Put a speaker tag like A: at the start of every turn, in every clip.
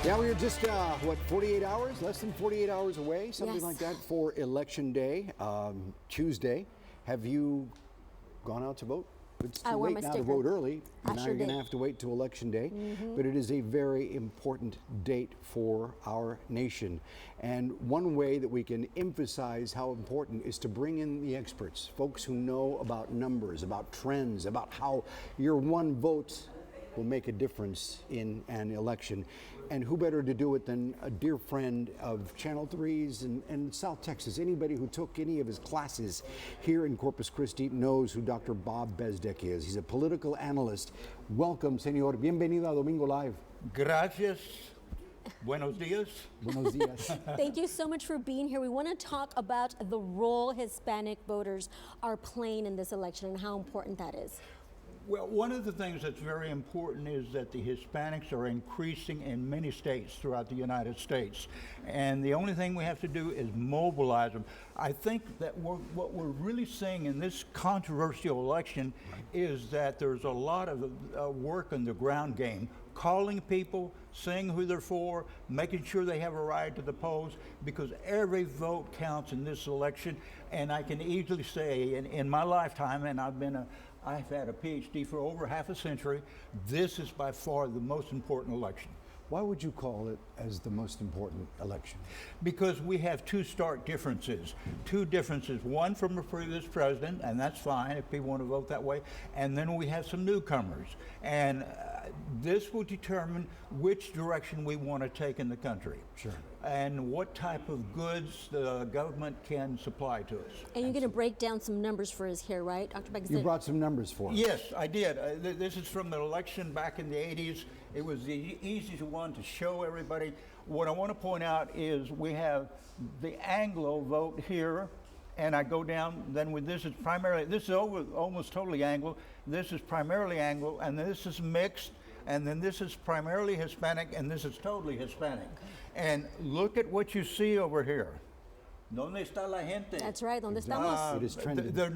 A: Yeah, we are just, 48 hours, less than 48 hours away, something like that, for Election Day, Tuesday. Have you gone out to vote? It's too late now to vote early. Now you're going to have to wait till Election Day. But it is a very important date for our nation. And one way that we can emphasize how important is to bring in the experts, folks who know about numbers, about trends, about how your one vote will make a difference in an election. And who better to do it than a dear friend of Channel 3's and South Texas. Anybody who took any of his classes here in Corpus Christi knows who Dr. Bob Bezdek is. He's a political analyst. Welcome, señor. Bienvenido a Domingo Live.
B: Gracias. Buenos dias.
A: Buenos dias.
C: Thank you so much for being here. We want to talk about the role Hispanic voters are playing in this election and how important that is.
B: Well, one of the things that's very important is that the Hispanics are increasing in many states throughout the United States. And the only thing we have to do is mobilize them. I think that what we're really seeing in this controversial election is that there's a lot of work on the ground game, calling people, seeing who they're for, making sure they have a ride to the polls, because every vote counts in this election. And I can easily say in my lifetime, and I've had a PhD for over half a century, this is by far the most important election.
A: Why would you call it as the most important election?
B: Because we have two stark differences. One from a previous president, and that's fine if people want to vote that way, and then we have some newcomers. And this will determine which direction we want to take in the country.
A: Sure.
B: And what type of goods the government can supply to us.
C: And you're going to break down some numbers for us here, right, Dr. Bezdek?
A: You brought some numbers for us.
B: Yes, I did. This is from the election back in the 80s. It was the easiest one to show everybody. What I want to point out is we have the Anglo vote here, and I go down, then with this is almost totally Anglo, this is primarily Anglo, and this is mixed, and then this is primarily Hispanic, and this is totally Hispanic. And look at what you see over here. ¿Dónde está la gente?
C: That's right, ¿dónde estamos?
A: It is trending.
B: They're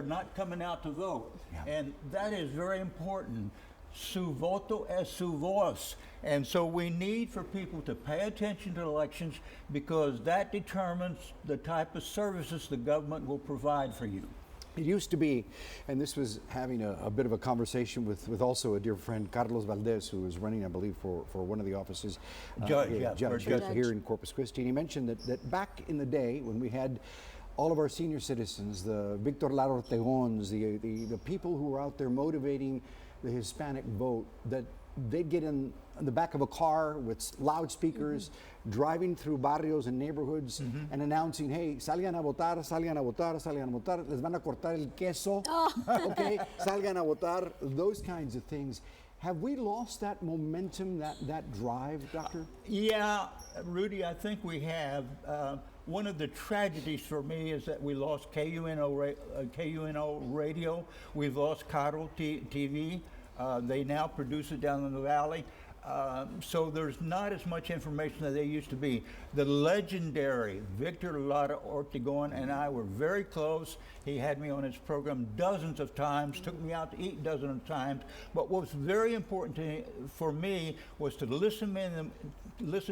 B: not coming out to vote, and that is very important. Su voto es su voz. And so we need for people to pay attention to elections because that determines the type of services the government will provide for you.
A: It used to be, and this was having a bit of a conversation with also a dear friend, Carlos Valdez, who was running, I believe, for one of the offices.
B: Judge
A: Here in Corpus Christi. And he mentioned that back in the day when we had all of our senior citizens, the Victor Lara Ortegons, the people who were out there motivating the Hispanic vote, that they'd get in the back of a car with loudspeakers, driving through barrios and neighborhoods and announcing, hey, salgan a votar, salgan a votar, salgan a votar, les van a cortar el queso, okay, salgan a votar, those kinds of things. Have we lost that momentum, that drive, Doctor?
B: Yeah, Rudy, I think we have. One of the tragedies for me is that we lost KUNO radio. We've lost Caro TV. They now produce it down in the valley. So there's not as much information as there used to be. The legendary Victor Lara Ortegon and I were very close. He had me on his program dozens of times, took me out to eat dozens of times. But what was very important for me was to listen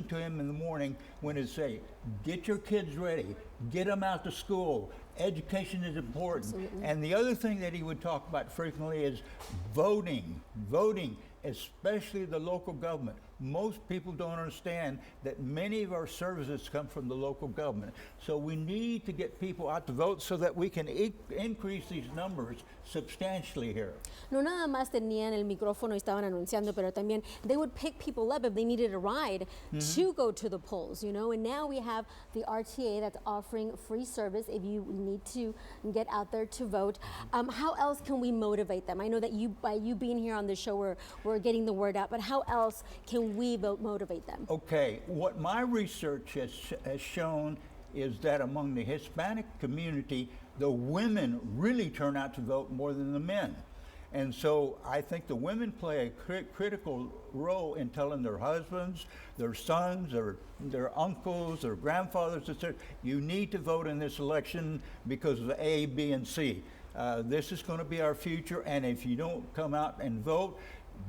B: to him in the morning when he'd say, get your kids ready, get them out to school. Education is important. Absolutely. And the other thing that he would talk about frequently is voting, especially the local government. Most people don't understand that many of our services come from the local government. So we need to get people out to vote so that we can increase these numbers substantially here.
C: No nada más tenían el micrófono y estaban anunciando, pero también they would pick people up if they needed a ride to go to the polls, you know. And now we have the RTA that's offering free service if you need to get out there to vote. How else can we motivate them? I know that by you being here on the show, we're getting the word out, but how else can we motivate them?
B: Okay, what my research has shown is that among the Hispanic community, the women really turn out to vote more than the men. And so I think the women play a critical role in telling their husbands, their sons, their uncles, their grandfathers, etc., you need to vote in this election because of A, B, and C. This is going to be our future, and if you don't come out and vote,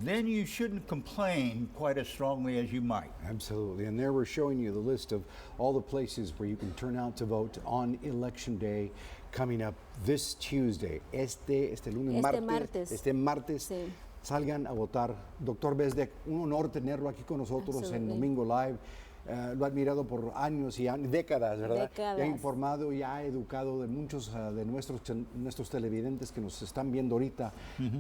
B: then you shouldn't complain quite as strongly as you might.
A: Absolutely. And there we're showing you the list of all the places where you can turn out to vote on Election Day coming up this Tuesday. Este martes.
C: Sí.
A: Salgan a votar. Doctor Bezdek, un honor tenerlo aquí con nosotros en Domingo Live. Lo ha admirado por años y décadas, ¿verdad?
C: Décadas.
A: Y ha informado y ha educado de muchos de nuestros televidentes que nos están viendo ahorita.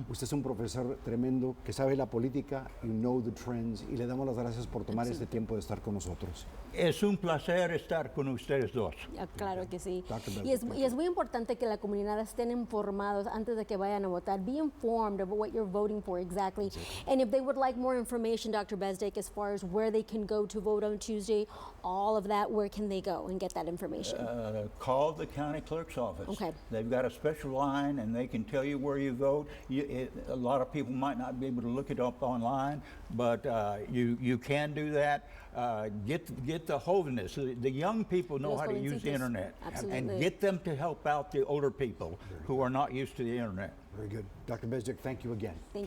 A: Usted es un profesor tremendo que sabe la política, you know the trends, y le damos las gracias por tomar este tiempo de estar con nosotros.
B: Es un placer estar con ustedes dos.
C: Claro que sí.
A: Dr.
C: Y es muy importante que la comunidad estén informados antes de que vayan a votar. Be informed of what you're voting for exactly. And if they would like more information, Dr. Bezdek, as far as where they can go to vote on Tuesday, all of that, where can they go and get that information?
B: Call the county clerk's office.
C: Okay.
B: They've got a special line and they can tell you where you vote. A lot of people might not be able to look it up online, but you can do that. Get the holiness. The young people know
C: Los
B: how to use the
C: jovencitos.
B: internet.
C: Absolutely.
B: And get them to help out the older people who are not used to the internet.
A: Very good. Dr. Bezdek, thank you again.
C: Thank